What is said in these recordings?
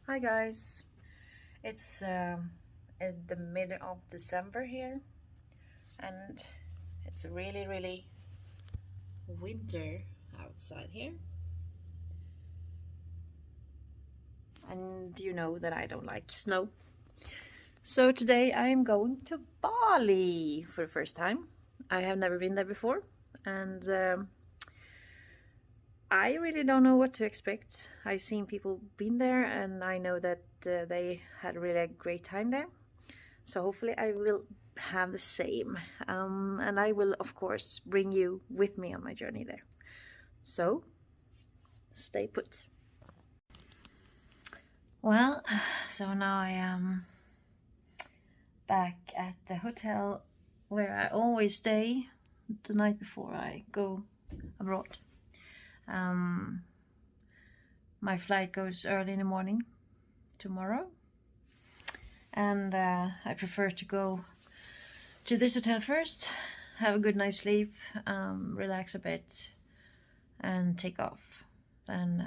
Hi guys, it's at the middle of December here, and it's really winter outside here. And you know that I don't like snow. So today I am going to Bali for the first time. I have never been there before, and I really don't know what to expect. I've seen people been there, and I know that they had a really great time there. So hopefully I will have the same. And I will, of course, bring you with me on my journey there. So stay put. Well, so now I am back at the hotel where I always stay the night before I go abroad. My flight goes early in the morning tomorrow, and I prefer to go to this hotel first, have a good night's sleep, relax a bit, and take off. Then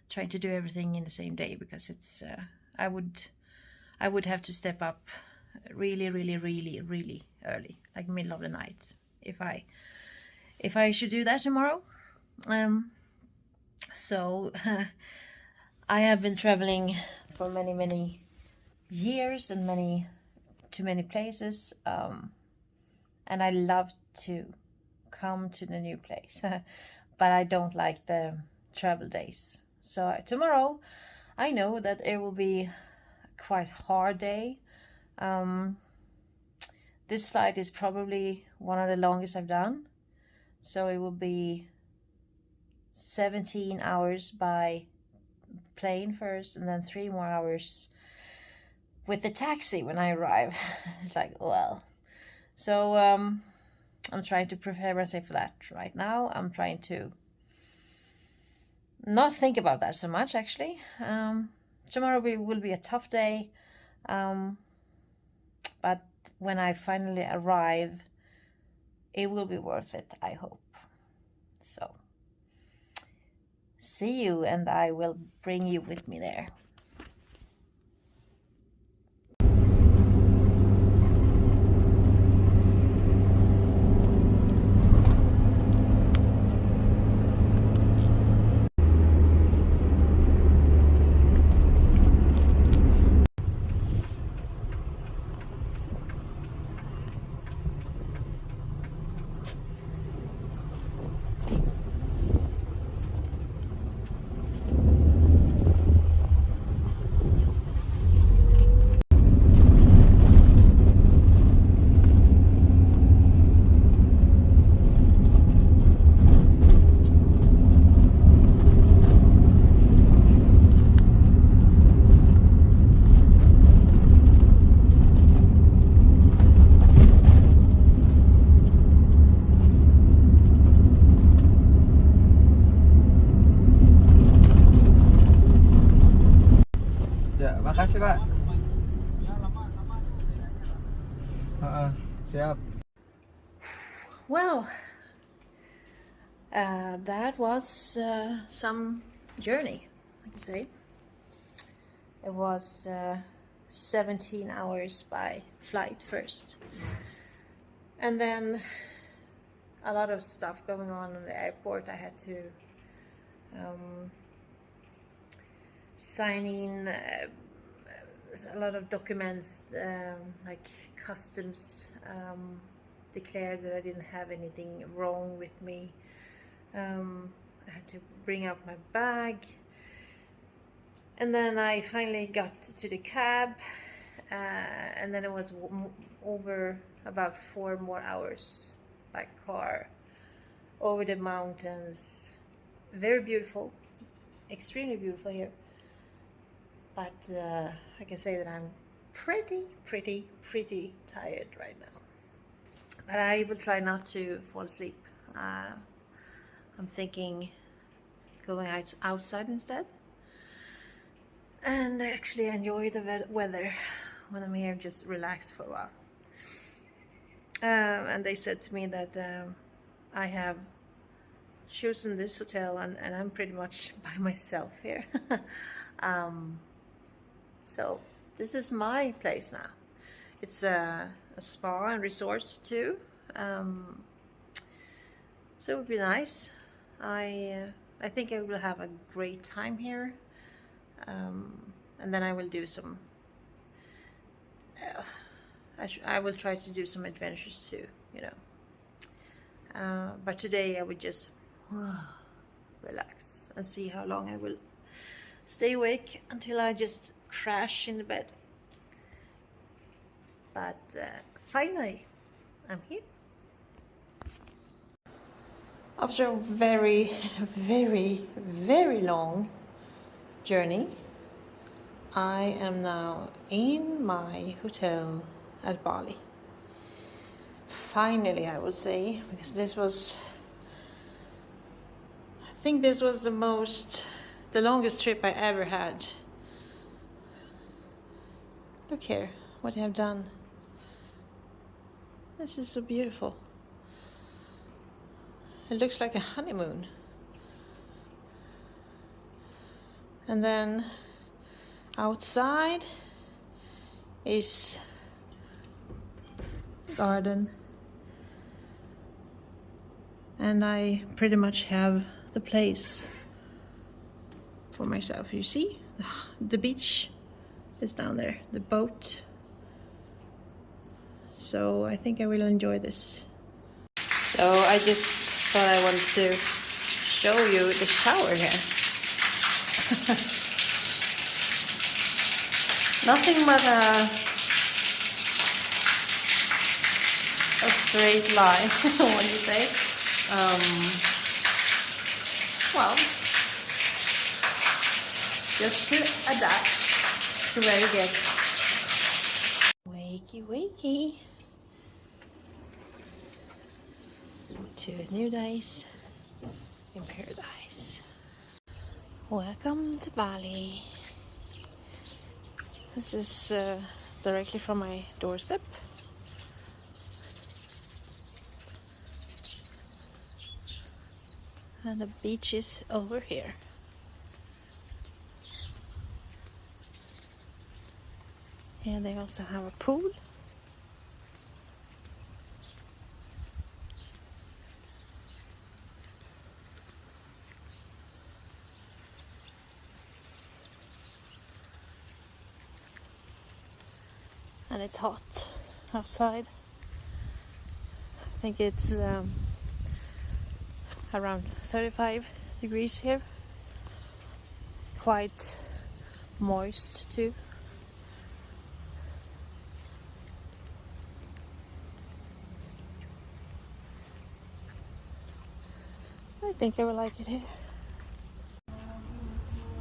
try to do everything in the same day, because it's I would have to step up really early, like middle of the night, if I should do that tomorrow. So I have been traveling for many years and to many places, and I love to come to the new place, but I don't like the travel days. So tomorrow I know that it will be a quite hard day. This flight is probably one of the longest I've done, so it will be 17 hours by plane first, and then 3 more hours with the taxi when I arrive. It's like, well, so I'm trying to prepare myself for that right now. I'm trying to not think about that so much, actually. Tomorrow will be a tough day, but when I finally arrive, it will be worth it, I hope. So see you, and I will bring you with me there. Ya, makasih Pak. Siap. Well, that was some journey, I can say. It was 17 hours by flight first, and then a lot of stuff going on in the airport. I had to sign in a lot of documents, like customs declared that I didn't have anything wrong with me. I had to bring out my bag, and then I finally got to the cab, and then it was over about 4 more hours by car over the mountains. Very beautiful, extremely beautiful here, but I can say that I'm pretty tired right now, but I will try not to fall asleep. I'm thinking going outside instead and actually enjoy the weather when I'm here, just relax for a while. And they said to me that I have chosen this hotel, and I'm pretty much by myself here. Um, so this is my place now. It's a spa and resort too. So it would be nice. I think I will have a great time here. And then I will do some. I will try to do some adventures too. But today I would just relax and see how long I will stay awake until I just crash in the bed. But finally, I'm here. After a very, very, very long journey, I am now in my hotel at Bali. Finally, I would say, because I think this was the longest trip I ever had. Look here, what I have done. This is so beautiful. It looks like a honeymoon. And then outside is garden. And I pretty much have the place for myself. You see? The beach is down there, the boat. So I think I will enjoy this. So I just thought I wanted to show you the shower here. Nothing but a straight line, what do you say? Well, just to adapt to where you get. Wakey, wakey. To new days in paradise. Welcome to Bali. This is directly from my doorstep. And the beach is over here. And they also have a pool. And it's hot outside. I think it's around 35 degrees here. Quite moist too. I think I will like it here.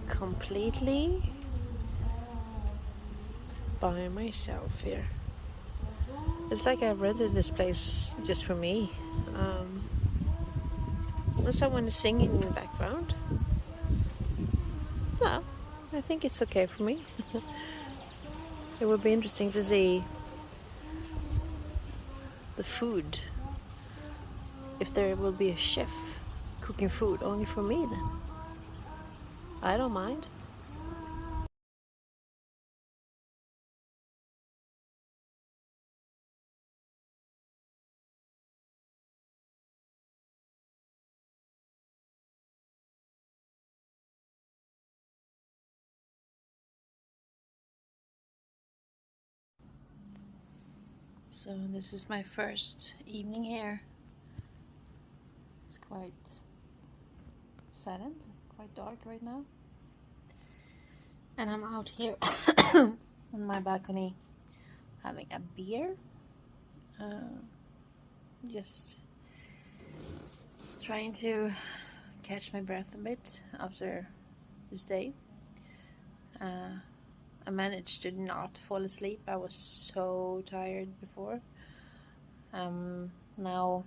Completely by myself here. It's like I rented this place just for me. Someone is singing in the background. No, I think it's okay for me. It would be interesting to see the food. If there will be a chef cooking food only for me, then I don't mind. So this is my first evening here. It's quite silent, quite dark right now. And I'm out here on my balcony having a beer. Just trying to catch my breath a bit after this day. I managed to not fall asleep. I was so tired before. Now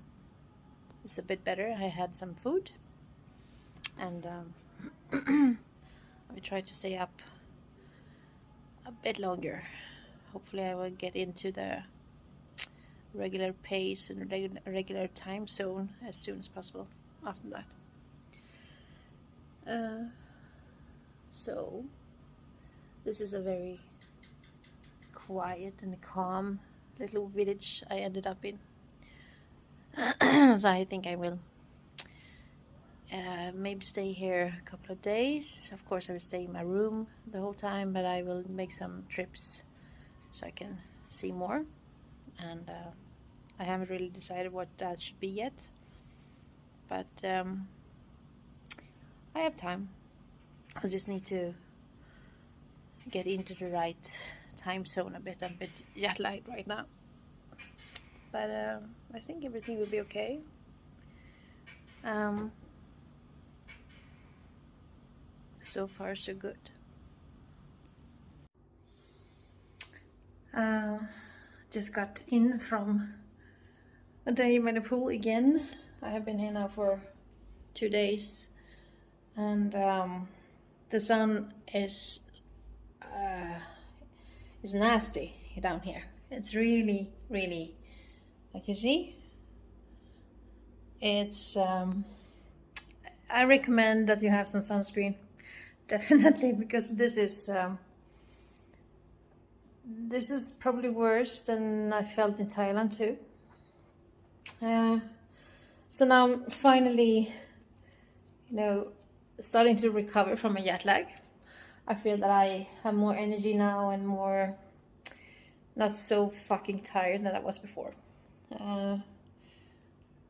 it's a bit better. I had some food, and I will try to stay up a bit longer. Hopefully I will get into the regular pace and regular time zone as soon as possible after that. So This is a very quiet and calm little village I ended up in. So I think I will maybe stay here a couple of days. Of course I will stay in my room the whole time, but I will make some trips so I can see more. And I haven't really decided what that should be yet, but I have time. I just need to get into the right time zone a bit. I'm a bit jet lagged right now, but I think everything will be okay. So far so good. Just got in from a day by the pool again. I have been here now for 2 days, and the sun is nasty down here. It's really, like you see, it's I recommend that you have some sunscreen, definitely, because this is probably worse than I felt in Thailand too. So now I'm finally, starting to recover from a jet lag. I feel that I have more energy now and more, not so fucking tired than I was before.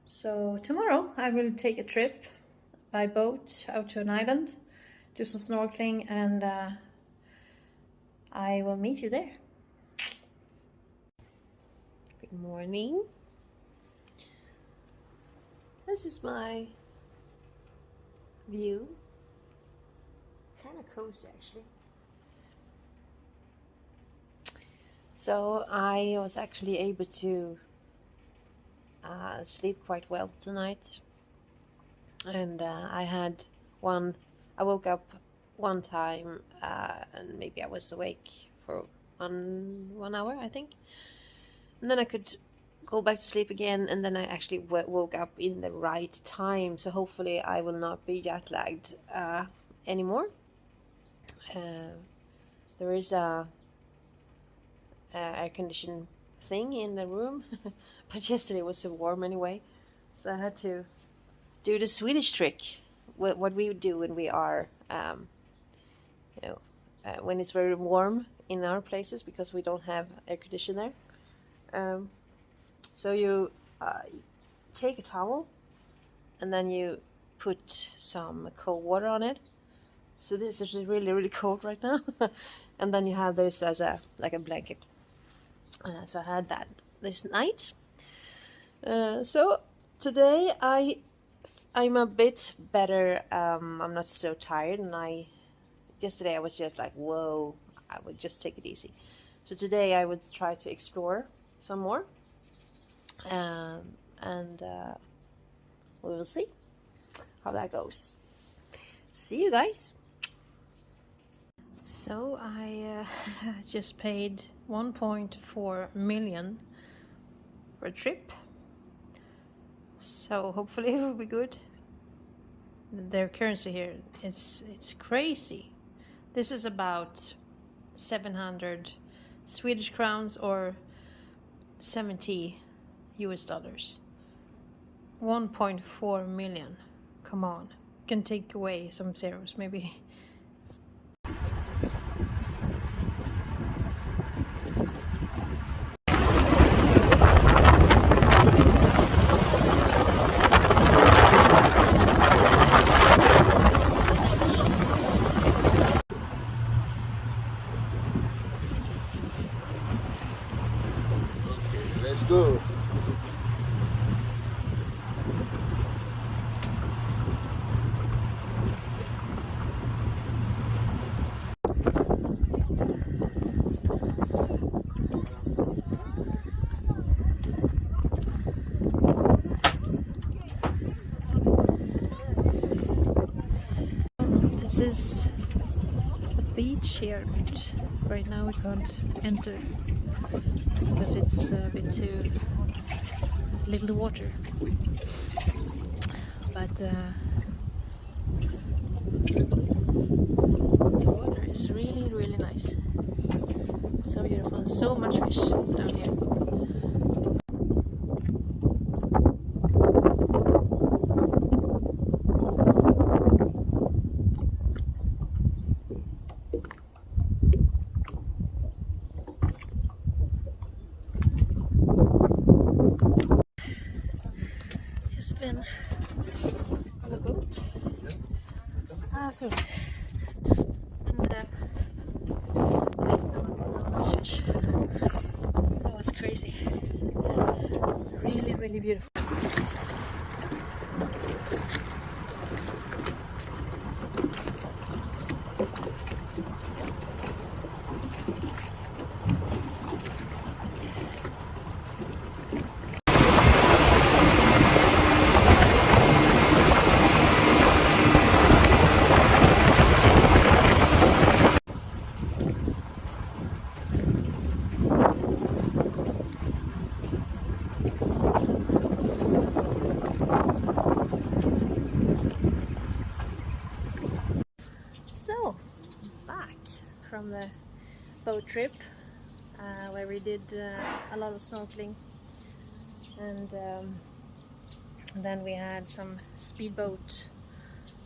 So tomorrow I will take a trip by boat out to an island, do some snorkeling, and I will meet you there. Good morning. This is my view. Kind of cozy actually. So I was actually able to sleep quite well tonight, and I woke up one time and maybe I was awake for one hour, I think, and then I could go back to sleep again, and then I actually woke up in the right time, so hopefully I will not be jet lagged anymore. There is a air conditioned thing in the room, but yesterday was so warm anyway, so I had to do the Swedish trick, what we would do when we are when it's very warm in our places, because we don't have air condition there. So you take a towel and then you put some cold water on it. So this is really cold right now. And then you have this as a blanket. So I had that this night. So today I'm a bit better. I'm not so tired, and yesterday I was just like, whoa, I would just take it easy. So today I would try to explore some more, and we will see how that goes. See you guys. So I just paid 1.4 million for a trip, so hopefully it will be good. Their currency here, it's crazy. This is about 700 Swedish crowns or 70 US dollars. 1.4 million. Come on, you can take away some zeros maybe. Let's go. This is the beach here, but right now we can't enter because it's a bit too little water. But the water is really nice. So beautiful. So much fish down here. Just been on the boat. Sorry. And I saw so much fish. That was crazy. Really, really beautiful. So, back from the boat trip where we did a lot of snorkeling, and then we had some speedboat,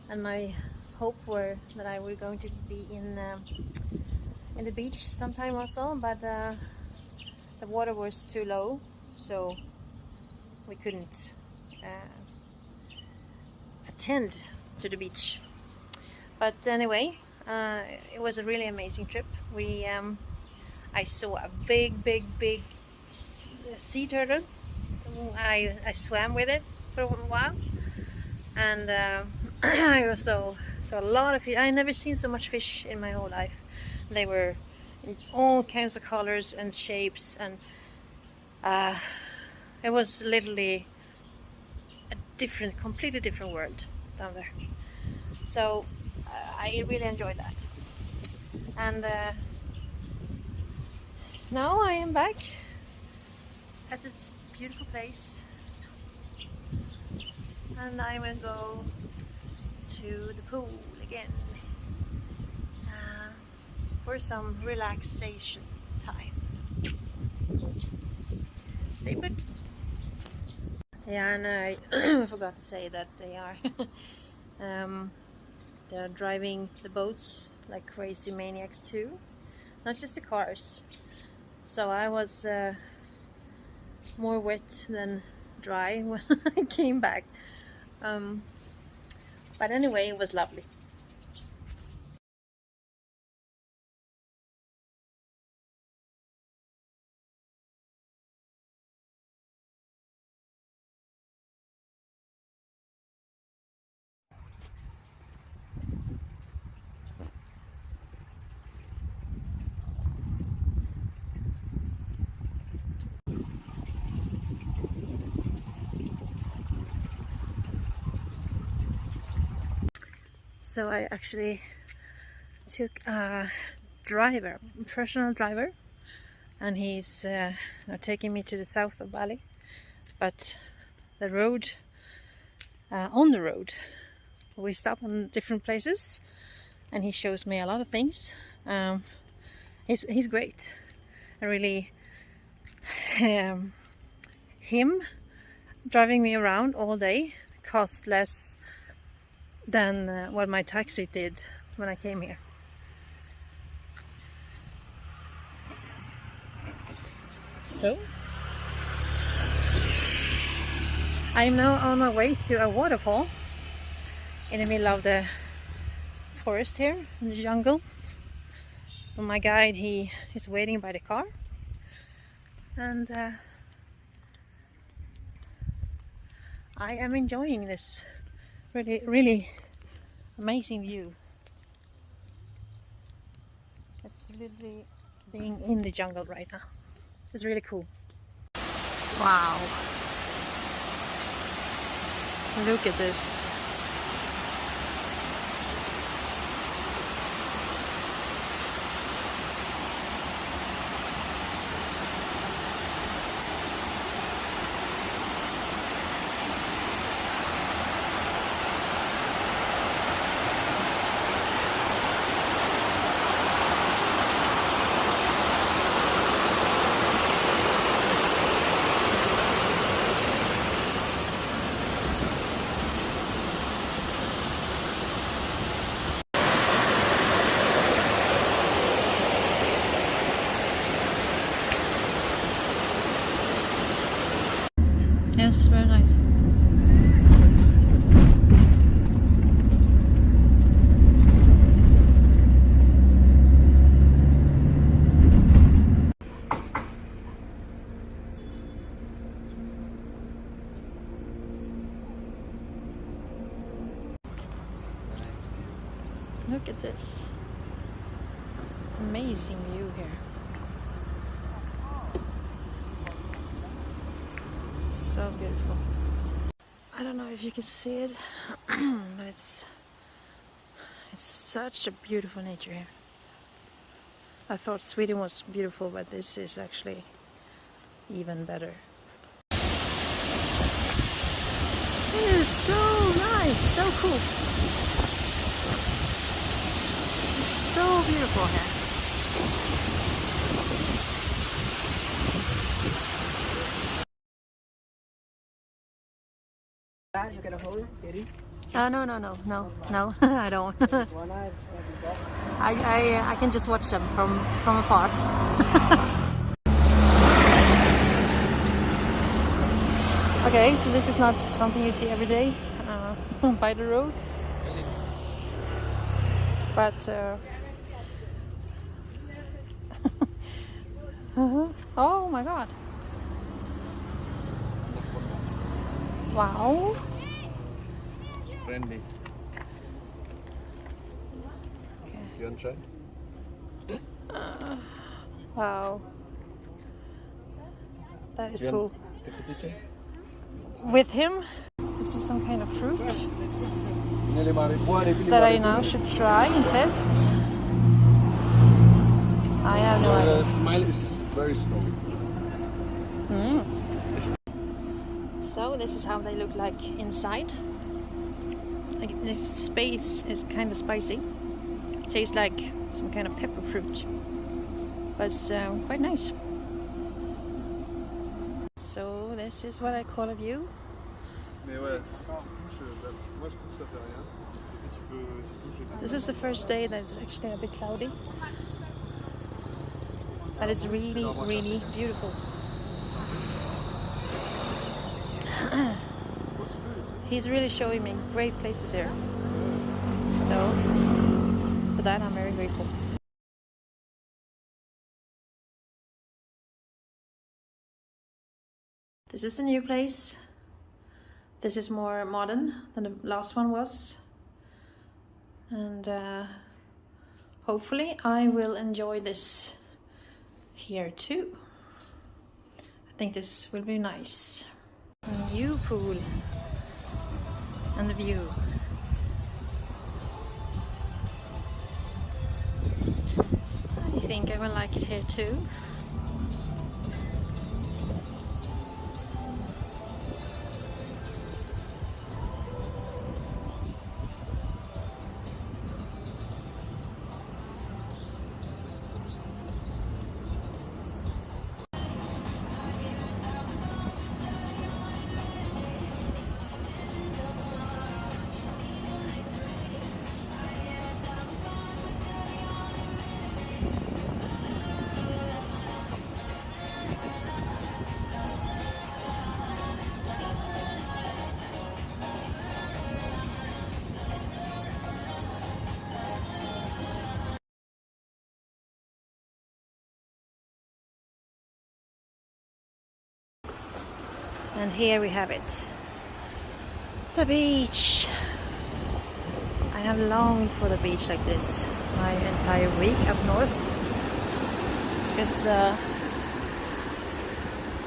and my hope were that I were going to be in the beach sometime or so, but the water was too low, so we couldn't attend to the beach. But anyway, it was a really amazing trip. I saw a big sea turtle. I swam with it for a while, and I also saw a lot of fish. I never seen so much fish in my whole life. They were in all kinds of colors and shapes, and it was literally a completely different world down there. So I really enjoyed that. And now I am back at this beautiful place, and I will go to the pool again for some relaxation time. Stay put. Yeah, and I forgot to say that they are they're driving the boats like crazy maniacs too, not just the cars. So I was more wet than dry when I came back, but anyway, it was lovely. So I actually took a personal driver, and he's now taking me to the south of Bali. But the road, on the road, we stop on different places, and he shows me a lot of things. He's great. I really him driving me around all day cost less than what my taxi did when I came here. So I am now on my way to a waterfall in the middle of the forest here in the jungle. And my guide, he is waiting by the car, and I am enjoying this really amazing view. It's literally being in the jungle right now. It's really cool. Wow, look at this. nice, very nice. Look at this amazing view here. So beautiful. I don't know if you can see it, but it's such a beautiful nature here. I thought Sweden was beautiful, but this is actually even better. It is so nice, so cool. It's so beautiful here. You get a hole, Eddie? No, I don't. I can just watch them from afar. Okay, so this is not something you see every day by the road, but oh my god! Wow! It's friendly. Okay. You want to try? Wow, that is cool. Take a picture. With him, this is some kind of fruit that I now should try and test. I have no idea. The smile is very strong. So this is how they look like inside. Like, this space is kind of spicy. It tastes like some kind of pepper fruit, but it's quite nice. So this is what I call a view. This is the first day that it's actually a bit cloudy, but it's really, really beautiful. He's really showing me great places here, so for that I'm very grateful. This is the new place. This is more modern than the last one was, and hopefully I will enjoy this here too. I think this will be nice. New pool and the view. I think I will like it here too. And here we have it, the beach. I have longed for the beach like this my entire week up north, because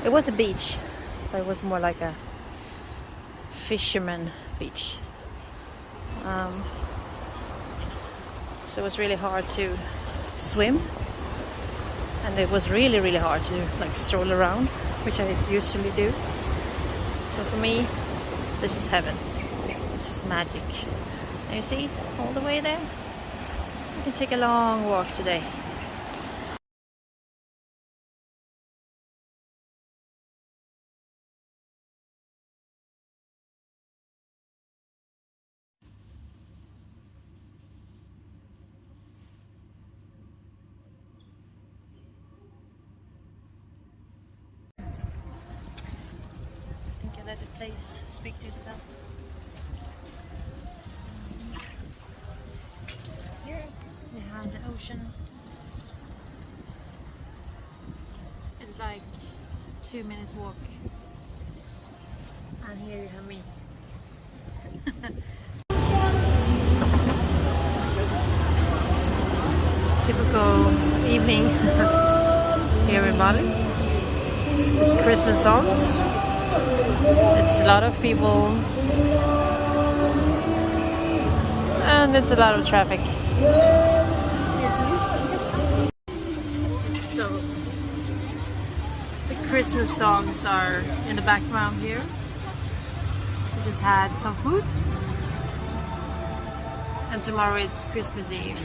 it was a beach, but it was more like a fisherman beach. So it was really hard to swim, and it was really, really hard to like stroll around, which I usually do. So for me, this is heaven. This is magic. And you see, all the way there, you can take a long walk today. I think I let place. Speak to yourself. Here we have the ocean. It's like 2 minutes walk. And here you have me. Typical evening here in Bali. It's Christmas songs. It's a lot of people and it's a lot of traffic. So the Christmas songs are in the background here. We just had some food and tomorrow it's Christmas Eve.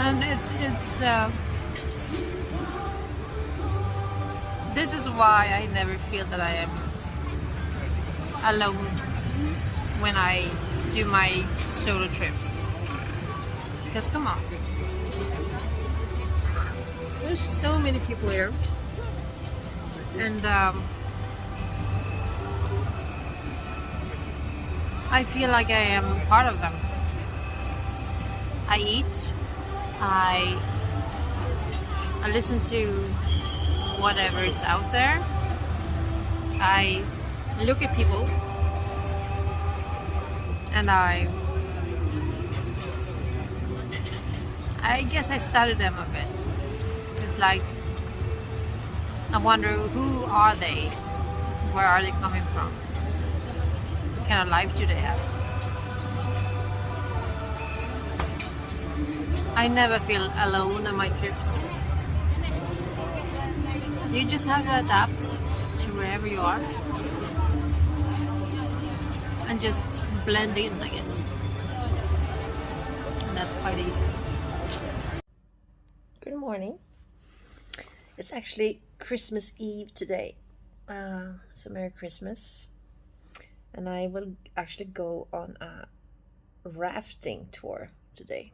And it's this is why I never feel that I am alone when I do my solo trips. Because come on, there's so many people here, and I feel like I am part of them. I eat, I listen to whatever is out there. I look at people and I guess I study them a bit. It's like I wonder, who are they? Where are they coming from? What kind of life do they have? I never feel alone on my trips. You just have to adapt to wherever you are and just blend in, I guess. And that's quite easy. Good morning. It's actually Christmas Eve today. So Merry Christmas. And I will actually go on a rafting tour today.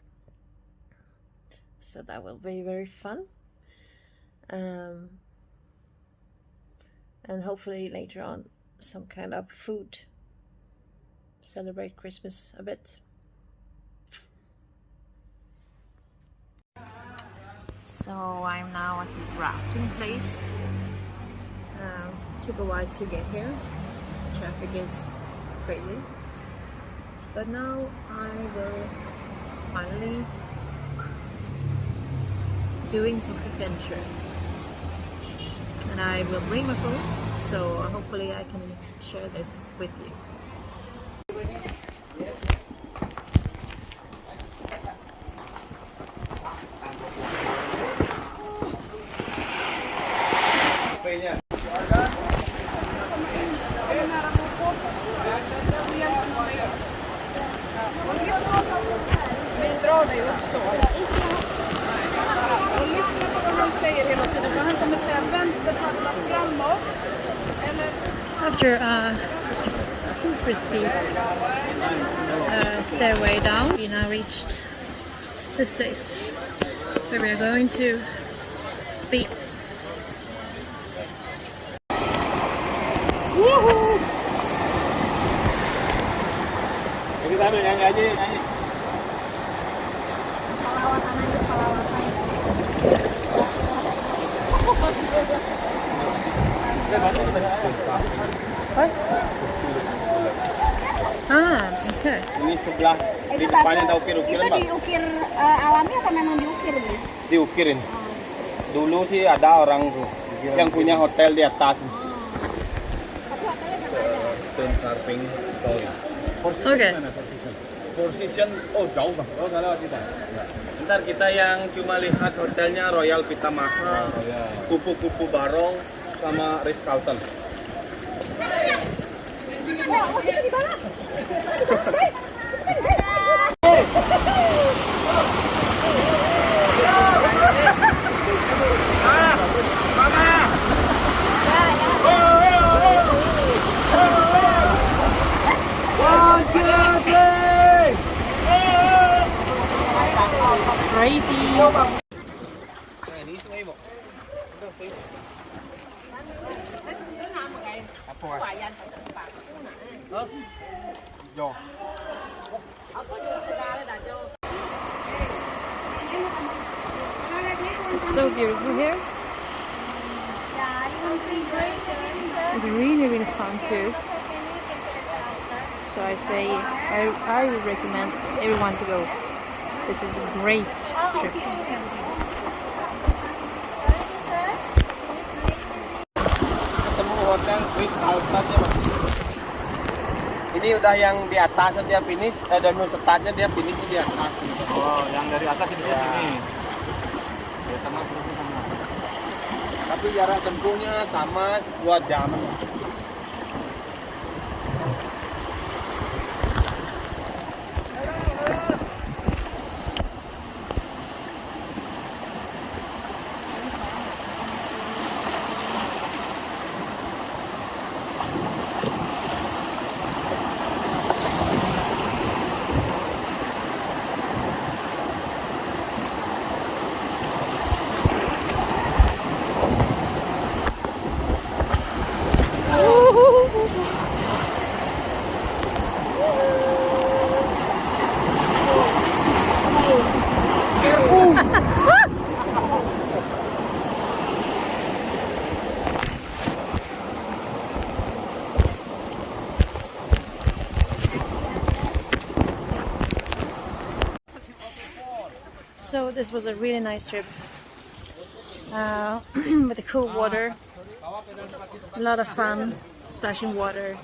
So that will be very fun. And hopefully later on some kind of food. Celebrate Christmas a bit. So I'm now at the rafting place. Took a while to get here. Traffic is crazy. But now I will finally doing some adventure. And I will bring my phone, so hopefully I can share this with you. After a super steep stairway down, we now reached this place where we are going to be. Woohoo! What? Okay. Ini sebelah di depannya ada ukir-ukiran, Bang. Itu diukir alami atau memang diukir, Bang? Diukirin. Dulu sih ada orang tuh yang punya hotel di atas. Tapi hotelnya nggak ada. Stone carving story. Okay. Position, oh jauh Bang. Oh nggak lewat kita. Ntar kita yang cuma lihat hotelnya Royal Pitamaha, kupu-kupu Barong, sama Ritz Carlton. Oh, itu di bawah. Guys, Crazy. Hả? Vô. It's so beautiful here. It's really, really fun too. So I say I would recommend everyone to go. This is a great trip. Ketemu hotel Relaxation. Ini udah yang di atas dia finish, dan startnya dia finish di atas. Oh, yang dari atas ini ya. Sini. Ya tengah terus tengah. Tapi jarak tempuhnya sama 2 jam. So this was a really nice trip with the cool water, a lot of fun, splashing water,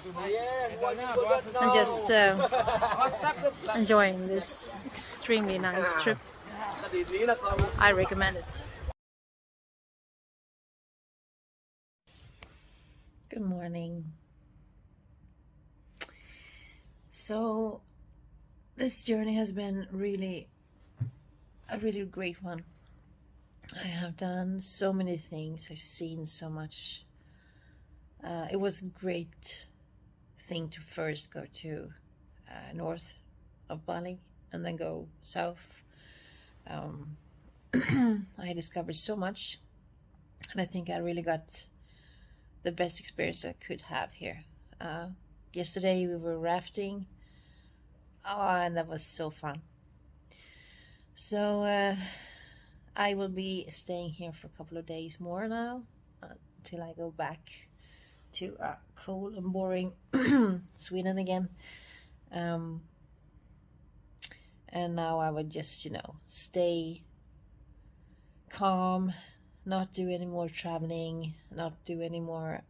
and just enjoying this extremely nice trip. I recommend it. Good morning. So this journey has been a really great one. I have done so many things, I've seen so much. It was a great thing to first go to north of Bali and then go south. I discovered so much, and I think I really got the best experience I could have here. Yesterday we were rafting, and that was so fun. So I will be staying here for a couple of days more now till I go back to cold and boring Sweden again. And now I would just, stay calm, not do any more traveling, not do any more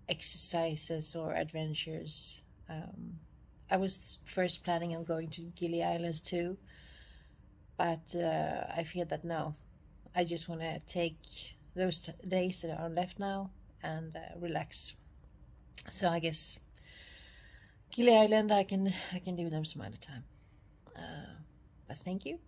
exercises or adventures. I was first planning on going to Gili Islands too, but I feel that no, I just want to take those days that are left now and relax. So I guess Gili Island, I can do them some other time. But thank you.